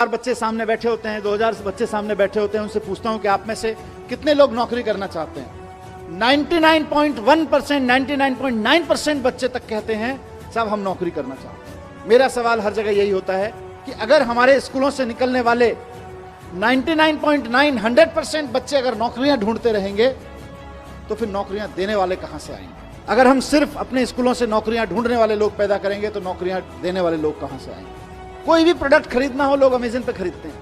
बच्चे सामने बैठे होते हैं, 2000 बच्चे सामने बैठे होते हैं, उनसे पूछता हूं कि आप में से कितने लोग नौकरी करना चाहते हैं। 99.1%, 99.9% बच्चे तक कहते हैं साहब हम नौकरी करना चाहते हैं। मेरा सवाल हर जगह यही होता है कि अगर हमारे स्कूलों से निकलने वाले 99.9, 100% बच्चे अगर नौकरियां ढूंढते रहेंगे तो फिर नौकरियां देने वाले कहां से आएंगे? अगर हम सिर्फ अपने स्कूलों से नौकरियां ढूंढने वाले लोग पैदा करेंगे तो नौकरियां देने वाले लोग कहां से आएंगे? कोई भी प्रोडक्ट खरीदना हो लोग अमेज़न पे खरीदते हैं।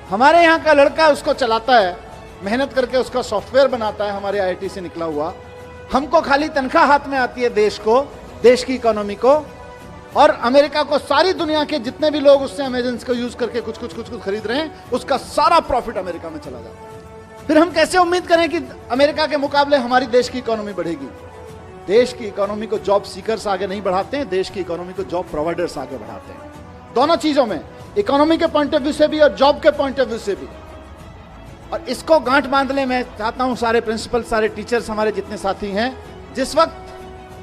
हमारे यहाँ का लड़का उसको चलाता है, मेहनत करके उसका सॉफ्टवेयर बनाता है, हमारे आईआईटी से निकला हुआ। हमको खाली तनख्वाह हाथ में आती है देश को, देश की इकोनॉमी को, और अमेरिका को सारी दुनिया के जितने भी लोग उससे अमेज़न को यूज करके कुछ खरीद रहे हैं, उसका सारा प्रॉफिट अमेरिका में चला जाता है। फिर हम कैसे उम्मीद करें कि अमेरिका के मुकाबले हमारी देश की इकोनॉमी बढ़ेगी? देश की इकोनॉमी को जॉब सीकर्स आगे नहीं बढ़ाते हैं, देश की इकोनॉमी को जॉब प्रोवाइडर्स आगे बढ़ाते हैं। दोनों चीजों में, इकोनॉमी के पॉइंट ऑफ व्यू से भी और जॉब के पॉइंट ऑफ व्यू से भी। और इसको गांठ बांधने मैं चाहता हूं सारे प्रिंसिपल, सारे टीचर्स, हमारे जितने साथी हैं, जिस वक्त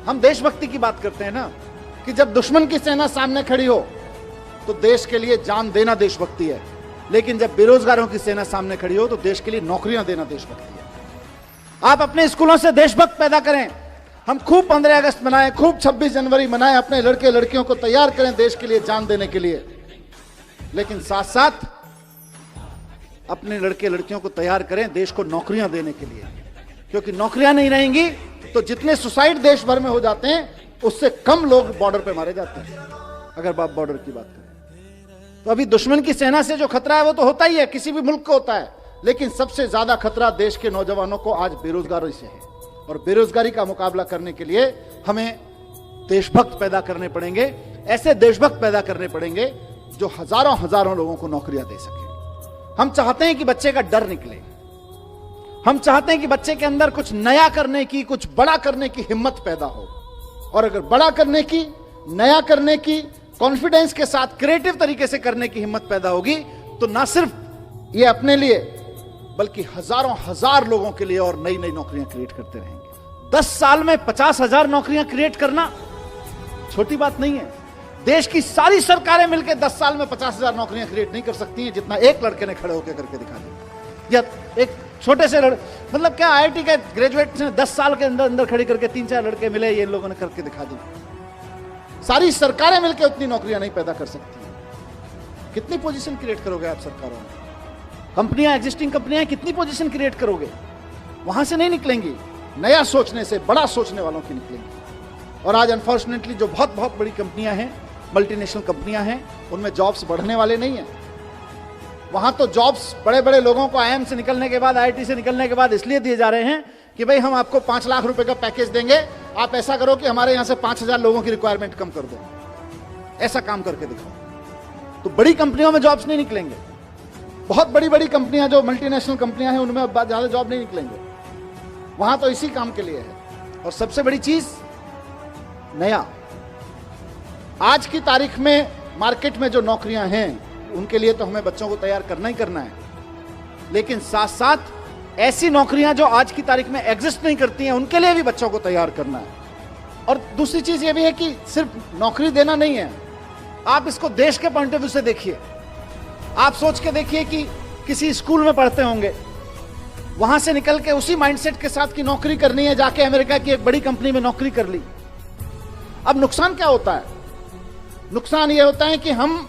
हम देशभक्ति की बात करते हैं ना, कि जब दुश्मन की सेना सामने खड़ी हो तो देश के लिए जान देना देशभक्ति है, लेकिन जब बेरोजगारों की सेना सामने खड़ी हो तो देश के लिए नौकरियां देना देशभक्ति है। आप अपने स्कूलों से देशभक्त पैदा करें। हम खूब 15 अगस्त मनाएं, खूब 26 जनवरी मनाएं, अपने लड़के लड़कियों को तैयार करें देश के लिए जान देने के लिए, लेकिन साथ साथ अपने लड़के लड़कियों को तैयार करें देश को नौकरियां देने के लिए, क्योंकि नौकरियां नहीं रहेंगी तो जितने सुसाइड देश भर में हो जाते हैं उससे कम लोग बॉर्डर पे मारे जाते हैं। अगर आप बॉर्डर की बात करें तो अभी दुश्मन की सेना से जो खतरा है वो तो होता ही है, किसी भी मुल्क को होता है, लेकिन सबसे ज्यादा खतरा देश के नौजवानों को आज बेरोजगारी से है। और बेरोजगारी का मुकाबला करने के लिए हमें देशभक्त पैदा करने पड़ेंगे, ऐसे देशभक्त पैदा करने पड़ेंगे जो हजारों हजारों लोगों को नौकरियां दे सके। हम चाहते हैं कि बच्चे का डर निकले, हम चाहते हैं कि बच्चे के अंदर कुछ नया करने की, कुछ बड़ा करने की हिम्मत पैदा हो। और अगर बड़ा करने की, नया करने की, कॉन्फिडेंस के साथ क्रिएटिव तरीके से करने की हिम्मत पैदा होगी तो ना सिर्फ ये अपने लिए बल्कि हजारों हजार लोगों के लिए और नई नई नौकरियां क्रिएट करते रहेंगे। 10 साल में 50,000 नौकरियां क्रिएट करना छोटी बात नहीं है। देश की सारी सरकारें मिलकर 10 साल में 50,000 नौकरियां क्रिएट नहीं कर सकती हैं, जितना एक लड़के ने खड़े होकर करके दिखा दिया। या एक छोटे से मतलब क्या आईआईटी के ग्रेजुएट ने 10 साल के अंदर अंदर खड़ी करके 3-4 लड़के मिले, ये लोगों ने करके दिखा दी। सारी सरकारें मिलकर उतनी नौकरियां नहीं पैदा कर सकती। कितनी पोजीशन क्रिएट करोगे आप सरकारों में? कंपनियां, एग्जिस्टिंग कंपनियां कितनी पोजीशन क्रिएट करोगे? वहां से नहीं निकलेंगी, नया सोचने से, बड़ा सोचने वालों की निकलेंगी। और आज अनफॉर्चुनेटली जो बहुत बहुत बड़ी कंपनियां हैं, मल्टीनेशनल कंपनियां हैं, उनमें जॉब्स बढ़ने वाले नहीं हैं। वहां तो जॉब्स बड़े बड़े लोगों को आईआईएम से निकलने के बाद, आईआईटी से निकलने के बाद इसलिए दिए जा रहे हैं कि भाई हम आपको 5 लाख रुपए का पैकेज देंगे, आप ऐसा करो कि हमारे यहां से 5,000 लोगों की रिक्वायरमेंट कम कर दो, ऐसा काम करके दिखाओ। तो बड़ी कंपनियों में जॉब्स नहीं निकलेंगे। बहुत बड़ी बड़ी कंपनियां जो मल्टीनेशनल कंपनियां हैं उनमें ज्यादा जॉब नहीं निकलेंगे, वहां तो इसी काम के लिए है। और सबसे बड़ी चीज नया, आज की तारीख में मार्केट में जो नौकरियां हैं उनके लिए तो हमें बच्चों को तैयार करना ही करना है, लेकिन साथ साथ ऐसी नौकरियां जो आज की तारीख में एग्जिस्ट नहीं करती हैं उनके लिए भी बच्चों को तैयार करना है। और दूसरी चीज ये भी है कि सिर्फ नौकरी देना नहीं है, आप इसको देश के पॉइंट ऑफ व्यू से देखिए। आप सोच के देखिए कि किसी स्कूल में पढ़ते होंगे, वहां से निकल के उसी माइंडसेट के साथ की नौकरी करनी है, जाके अमेरिका की एक बड़ी कंपनी में नौकरी कर ली। अब नुकसान क्या होता है? नुकसान यह होता है कि हम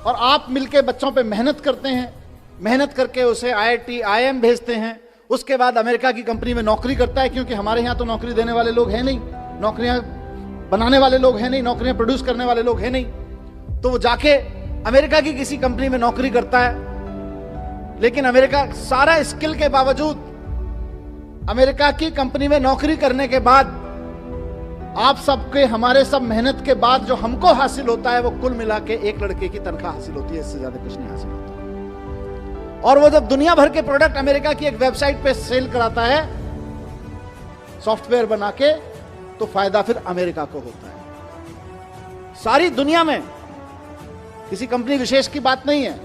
और आप मिलके बच्चों पे मेहनत करते हैं, मेहनत करके उसे आईआईटी, आईएम भेजते हैं, उसके बाद अमेरिका की कंपनी में नौकरी करता है, क्योंकि हमारे यहाँ तो नौकरी देने वाले लोग हैं नहीं, नौकरियां बनाने वाले लोग हैं नहीं, नौकरियां प्रोड्यूस करने वाले लोग हैं नहीं। तो वो जाके अमेरिका की किसी कंपनी में नौकरी करता है, लेकिन अमेरिका सारा स्किल के बावजूद, अमेरिका की कंपनी में नौकरी करने के बाद आप सबके, हमारे सब मेहनत के बाद जो हमको हासिल होता है वो कुल मिला के एक लड़के की तनख्वाह हासिल होती है, इससे ज्यादा कुछ नहीं हासिल होता। और वो जब दुनिया भर के प्रोडक्ट अमेरिका की एक वेबसाइट पे सेल कराता है सॉफ्टवेयर बना के, तो फायदा फिर अमेरिका को होता है। सारी दुनिया में किसी कंपनी विशेष की बात नहीं है,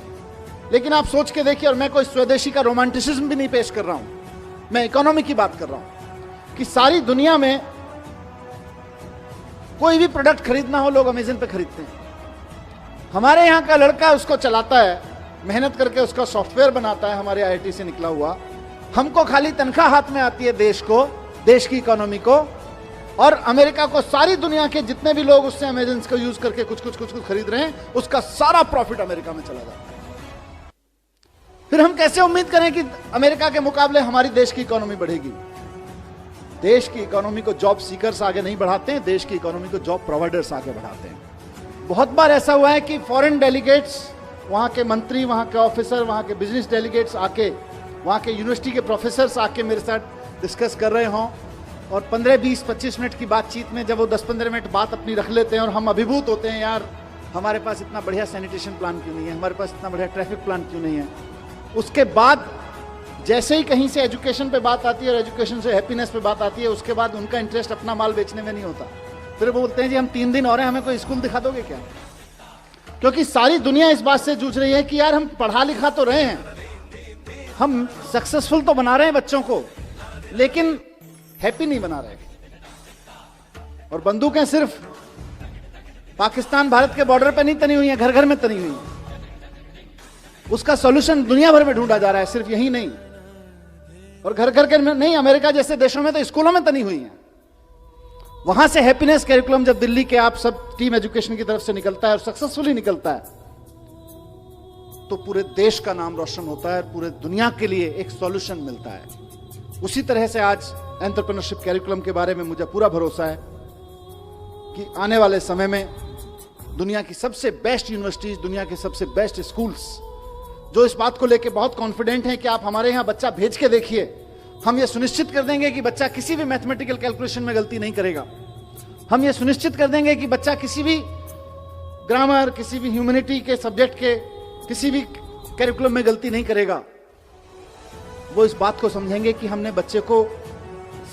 लेकिन आप सोच के देखिए, और मैं कोई स्वदेशी का रोमांटिसिज्म भी नहीं पेश कर रहा हूं, मैं इकोनॉमी की बात कर रहा हूं कि सारी दुनिया में कोई भी प्रोडक्ट खरीदना हो लोग अमेज़न पे खरीदते हैं। हमारे यहाँ का लड़का उसको चलाता है, मेहनत करके उसका सॉफ्टवेयर बनाता है, हमारे आईआईटी से निकला हुआ। हमको खाली तनख्वाह हाथ में आती है देश को, देश की इकोनॉमी को, और अमेरिका को सारी दुनिया के जितने भी लोग उससे अमेजन को यूज करके कुछ कुछ खरीद रहे हैं, उसका सारा प्रॉफिट अमेरिका में चला जाता है। फिर हम कैसे उम्मीद करें कि अमेरिका के मुकाबले हमारी देश की इकोनॉमी बढ़ेगी? देश की इकोनॉमी को जॉब सीकर्स आगे नहीं बढ़ाते हैं, देश की इकोनॉमी को जॉब प्रोवाइडर्स आगे बढ़ाते हैं। बहुत बार ऐसा हुआ है कि फॉरेन डेलीगेट्स, वहां के मंत्री, वहां के ऑफिसर, वहां के बिजनेस डेलीगेट्स आके, वहां के यूनिवर्सिटी के प्रोफेसर्स आके मेरे साथ डिस्कस कर रहे हों, और 15, 20, 25 मिनट की बातचीत में जब वो 10-15 मिनट बात अपनी रख लेते हैं और हम अभिभूत होते हैं, यार हमारे पास इतना बढ़िया सैनिटेशन प्लान क्यों नहीं है, हमारे पास इतना बढ़िया ट्रैफिक प्लान क्यों नहीं है। उसके बाद जैसे ही कहीं से एजुकेशन पे बात आती है और एजुकेशन से हैप्पीनेस पे बात आती है, उसके बाद उनका इंटरेस्ट अपना माल बेचने में नहीं होता। फिर वो बोलते हैं जी हम 3 दिन और हैं, हमें कोई स्कूल दिखा दोगे क्या? क्योंकि सारी दुनिया इस बात से जूझ रही है कि यार हम पढ़ा लिखा तो रहे हैं, हम सक्सेसफुल तो बना रहे हैं बच्चों को, लेकिन हैप्पी नहीं बना रहे। और बंदूकें सिर्फ पाकिस्तान भारत के बॉर्डर पे नहीं तनी हुई हैं, घर घर में तनी हुई हैं। उसका सॉल्यूशन दुनिया भर में ढूंढा जा रहा है, सिर्फ यही नहीं, और घर घर के नहीं, अमेरिका जैसे देशों में तो स्कूलों में तनी हुई हैं। वहां से हैप्पीनेस कैरिकुलम जब दिल्ली के आप सब टीम एजुकेशन की तरफ से निकलता है और सक्सेसफुली निकलता है, तो पूरे देश का नाम रोशन होता है, पूरे दुनिया के लिए एक सॉल्यूशन मिलता है। उसी तरह से आज एंटरप्रेन्योरशिप कैरिकुलम के बारे में मुझे पूरा भरोसा है कि आने वाले समय में दुनिया की सबसे बेस्ट यूनिवर्सिटीज, दुनिया के सबसे बेस्ट स्कूल्स जो इस बात को लेकर बहुत कॉन्फिडेंट हैं कि आप हमारे यहां बच्चा भेज के देखिए, हम ये सुनिश्चित कर देंगे कि बच्चा किसी भी मैथमेटिकल कैलकुलेशन में गलती नहीं करेगा। हम ये सुनिश्चित कर देंगे कि बच्चा किसी भी ग्रामर, किसी भी ह्यूमैनिटी के सब्जेक्ट के किसी भी कैरिकुलम में गलती नहीं करेगा। वो इस बात को समझेंगे कि हमने बच्चे को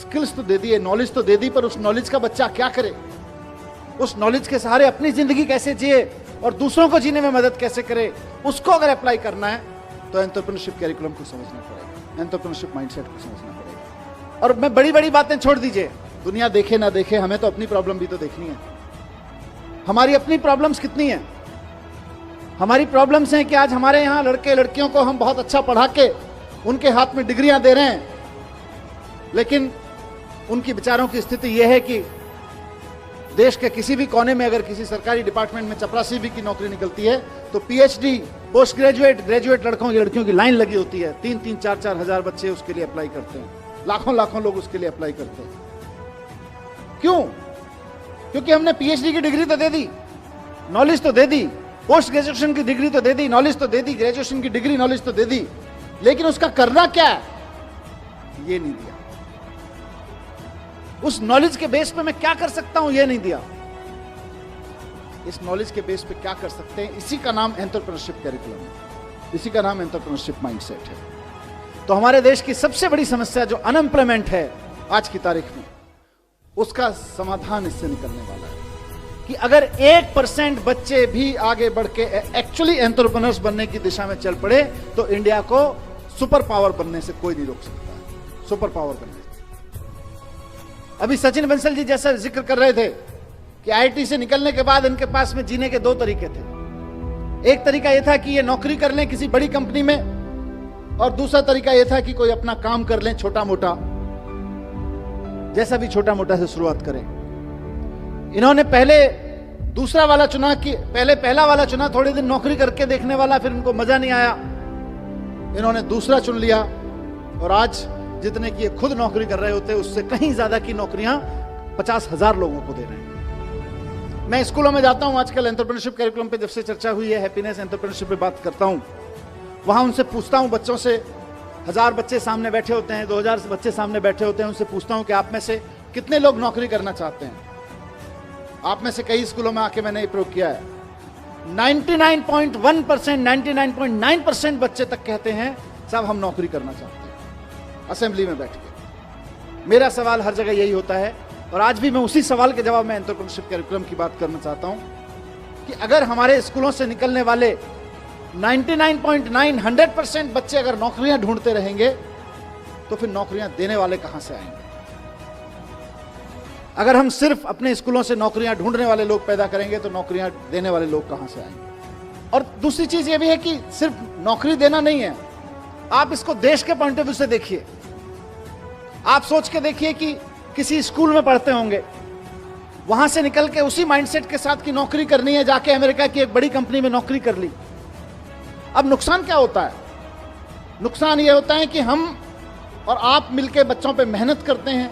स्किल्स तो दे दी, नॉलेज तो दे दी, पर उस नॉलेज का बच्चा क्या करे, उस नॉलेज के सहारे अपनी जिंदगी कैसे जिए और दूसरों को जीने में मदद कैसे करे, उसको अगर अप्लाई करना है तो एंटरप्रेन्योरशिप कैरिकुलम को समझना पड़ेगा, एंटरप्रेन्योरशिप माइंडसेट को समझना पड़ेगा। और मैं बड़ी बड़ी बातें छोड़ दीजिए, दुनिया देखे ना देखे, हमें तो अपनी प्रॉब्लम भी तो देखनी है। हमारी अपनी प्रॉब्लम्स कितनी है? हमारी प्रॉब्लम्स हैं कि आज हमारे यहाँ लड़के लड़कियों को हम बहुत अच्छा पढ़ा के उनके हाथ में डिग्रियां दे रहे हैं, लेकिन उनकी बेचारों की स्थिति यह है कि देश के किसी भी कोने में अगर किसी सरकारी डिपार्टमेंट में चपरासी भी की नौकरी निकलती है तो पीएचडी, पोस्ट ग्रेजुएट, ग्रेजुएट लड़कों की लड़कियों की लाइन लगी होती है। 3-3, 4-4 हजार बच्चे उसके लिए अप्लाई करते हैं, लाखों लाखों लोग उसके लिए अप्लाई करते हैं। क्यों? क्योंकि हमने पीएचडी की डिग्री तो दे दी, नॉलेज तो दे दी, पोस्ट ग्रेजुएशन की डिग्री तो दे दी, नॉलेज तो दे दी, ग्रेजुएशन की डिग्री, नॉलेज तो दे दी, लेकिन उसका करना क्या है ये नहीं दिया। उस नॉलेज के बेस पे मैं क्या कर सकता हूं ये नहीं दिया। इस नॉलेज के बेस पे क्या कर सकते हैं, इसी का नाम एंटरप्रेन्योरशिप कैरिकुलम है, इसी का नाम एंटरप्रेन्योरशिप माइंडसेट है। तो हमारे देश की सबसे बड़ी समस्या जो अनएम्प्लॉयमेंट है आज की तारीख में, उसका समाधान इससे निकलने वाला है कि अगर 1% बच्चे भी आगे बढ़ के एक्चुअली एंटरप्रेन्योर्स बनने की दिशा में चल पड़े तो इंडिया को सुपर पावर बनने से कोई नहीं रोक सकता है, सुपर पावर बनने से। अभी सचिन बंसल जी जैसा जिक्र कर रहे थे कि आईआईटी से निकलने के बाद इनके पास में जीने के 2 तरीके थे। एक तरीका यह था कि ये नौकरी कर लें किसी बड़ी कंपनी में, और दूसरा तरीका यह था कि कोई अपना काम कर लें छोटा मोटा, जैसा भी छोटा मोटा से शुरुआत करें। इन्होंने पहले दूसरा वाला चुना कि पहले पहला वाला चुना, थोड़े दिन नौकरी करके देखने वाला, फिर इनको मजा नहीं आया, इन्होंने दूसरा चुन लिया, और आज जितने की ये खुद नौकरी कर रहे होते उससे कहीं ज्यादा की नौकरियां 50,000 लोगों को दे रहे हैं। मैं स्कूलों में जाता हूं आजकल, एंटरप्रेन्योरशिप कैरिकुलम पे जब से चर्चा हुई है, हैप्पीनेस एंटरप्रेन्योरशिप पे बात करता हूं, वहां उनसे पूछता हूं, बच्चों से, 1000 बच्चे सामने बैठे होते हैं, 2000 बच्चे सामने बैठे होते हैं, उनसे पूछता हूं कि आप में से कितने लोग नौकरी करना चाहते हैं। आप में से कई स्कूलों में आके मैंने ये प्रयोग किया है, 99.1%, 99.9% बच्चे तक कहते हैं साहब हम नौकरी करना चाहते हैं, असेंबली में बैठ के। मेरा सवाल हर जगह यही होता है, और आज भी मैं उसी सवाल के जवाब में एंटरप्रेन्योरशिप कैरिकुलम की बात करना चाहता हूं कि अगर हमारे स्कूलों से निकलने वाले 99.9, 100% बच्चे अगर नौकरियां ढूंढते रहेंगे तो फिर नौकरियां देने वाले कहां से आएंगे? अगर हम सिर्फ अपने स्कूलों से नौकरियां ढूंढने वाले लोग पैदा करेंगे तो नौकरियां देने वाले लोग कहां से आएंगे? और दूसरी चीज ये भी है कि सिर्फ नौकरी देना नहीं है, आप इसको देश के पॉइंट ऑफ व्यू से देखिए। आप सोच के देखिए कि किसी स्कूल में पढ़ते होंगे, वहां से निकल के उसी माइंडसेट के साथ कि नौकरी करनी है, जाके अमेरिका की एक बड़ी कंपनी में नौकरी कर ली। अब नुकसान क्या होता है? नुकसान यह होता है कि हम और आप मिलके बच्चों पे मेहनत करते हैं,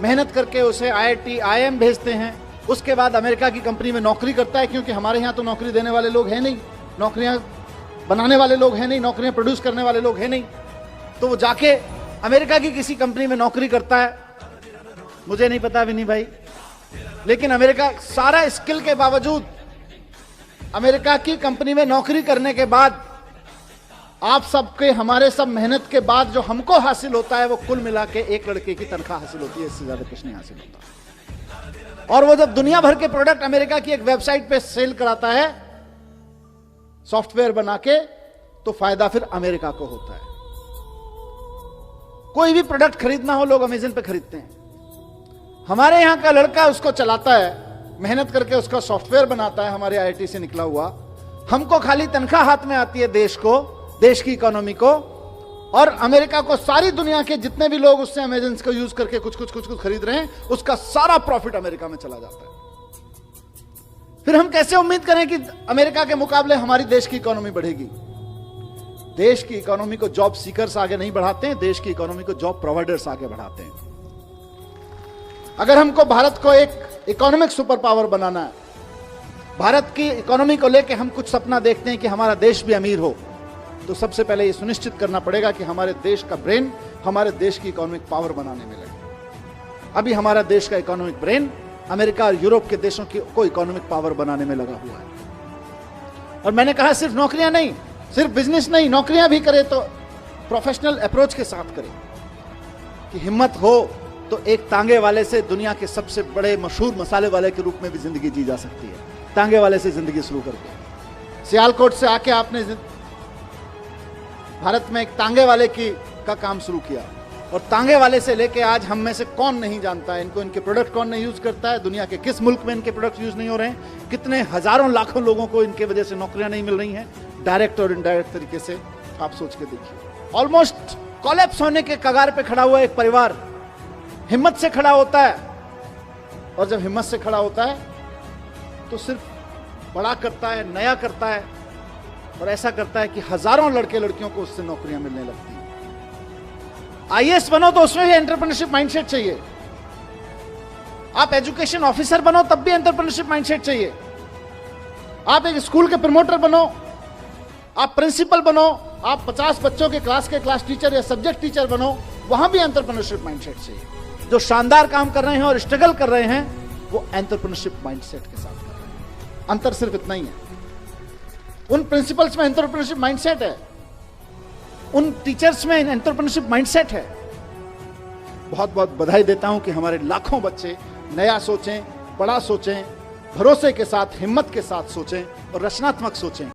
मेहनत करके उसे IIT IIM भेजते हैं, उसके बाद अमेरिका की कंपनी में नौकरी करता है, क्योंकि हमारे यहाँ तो नौकरी देने वाले लोग हैं नहीं, नौकरियां बनाने वाले लोग हैं नहीं, नौकरियां प्रोड्यूस करने वाले लोग हैं नहीं, तो वो जाके अमेरिका की किसी कंपनी में नौकरी करता है। मुझे नहीं पता विनी भाई, लेकिन अमेरिका सारा स्किल के बावजूद अमेरिका की कंपनी में नौकरी करने के बाद आप सबके, हमारे सब मेहनत के बाद जो हमको हासिल होता है वो कुल मिला के एक लड़के की तनख्वाह हासिल होती है, इससे ज्यादा कुछ नहीं हासिल होता। और वो जब दुनिया भर के प्रोडक्ट अमेरिका की एक वेबसाइट पे सेल कराता है सॉफ्टवेयर बना के, तो फायदा फिर अमेरिका को होता है। कोई भी प्रोडक्ट खरीदना हो, लोग अमेज़न पे खरीदते हैं। हमारे यहां का लड़का उसको चलाता है, मेहनत करके उसका सॉफ्टवेयर बनाता है, हमारे IIT से निकला हुआ। हमको खाली तनख्वाह हाथ में आती है, देश को, देश की इकोनॉमी को, और अमेरिका को सारी दुनिया के जितने भी लोग उससे अमेज़न को यूज करके कुछ कुछ खरीद रहे हैं, उसका सारा प्रॉफिट अमेरिका में चला जाता है। फिर हम कैसे उम्मीद करें कि अमेरिका के मुकाबले हमारी देश की इकोनॉमी बढ़ेगी? देश की इकोनॉमी को जॉब सीकर्स आगे नहीं बढ़ाते हैं, देश की इकोनॉमी को जॉब प्रोवाइडर्स आगे बढ़ाते हैं। अगर हमको भारत को एक इकोनॉमिक सुपर पावर बनाना है, भारत की इकोनॉमी को लेकर हम कुछ सपना देखते हैं कि हमारा देश भी अमीर हो, तो सबसे पहले यह सुनिश्चित करना पड़ेगा कि हमारे देश का ब्रेन हमारे देश की इकोनॉमिक पावर बनाने में लगे। अभी हमारा देश का इकोनॉमिक ब्रेन अमेरिका और यूरोप के देशों की को इकोनॉमिक पावर बनाने में लगा हुआ है। और मैंने कहा सिर्फ नौकरियां नहीं, सिर्फ बिजनेस नहीं, नौकरियां भी करे तो प्रोफेशनल अप्रोच के साथ करें, कि हिम्मत हो तो एक तांगे वाले से दुनिया के सबसे बड़े मशहूर मसाले वाले के रूप में भी जिंदगी जी जा सकती है। तांगे वाले से जिंदगी शुरू करके, सियालकोट से आके आपने भारत में एक तांगे वाले का काम शुरू किया, और तांगे वाले से लेके आज हम में से कौन नहीं जानता है इनको, इनके प्रोडक्ट कौन नहीं यूज करता है, दुनिया के किस मुल्क में इनके प्रोडक्ट यूज नहीं हो रहे हैं, कितने हजारों लाखों लोगों को इनके वजह से नौकरियां नहीं मिल रही हैं, डायरेक्ट और इनडायरेक्ट तरीके से। आप सोच के देखिए, ऑलमोस्ट कोलैप्स होने के कगार पे खड़ा हुआ एक परिवार हिम्मत से खड़ा होता है, और जब हिम्मत से खड़ा होता है तो सिर्फ बड़ा करता है, नया करता है, और ऐसा करता है कि हजारों लड़के लड़कियों को उससे नौकरियां मिलने लगती हैं। IAS बनो तो उसमें भी एंटरप्रेन्योरशिप माइंडसेट चाहिए। आप एजुकेशन ऑफिसर बनो तब भी एंटरप्रेन्योरशिप माइंडसेट चाहिए। आप एक स्कूल के प्रमोटर बनो, आप प्रिंसिपल बनो, आप 50 बच्चों के क्लास टीचर या सब्जेक्ट टीचर बनो, वहां भी एंटरप्रेन्योरशिप माइंडसेट चाहिए। जो शानदार काम कर रहे हैं और स्ट्रगल कर रहे हैं, वो एंटरप्रेन्योरशिप माइंडसेट के साथ कर रहे हैं। अंतर सिर्फ इतना ही है, उन प्रिंसिपल्स में एंटरप्रेन्योरशिप माइंडसेट है, उन टीचर्स में एंटरप्रेन्योरशिप माइंडसेट है। बहुत बहुत बधाई देता हूं कि हमारे लाखों बच्चे नया सोचें, बड़ा सोचें, भरोसे के साथ, हिम्मत के साथ सोचें और रचनात्मक सोचें,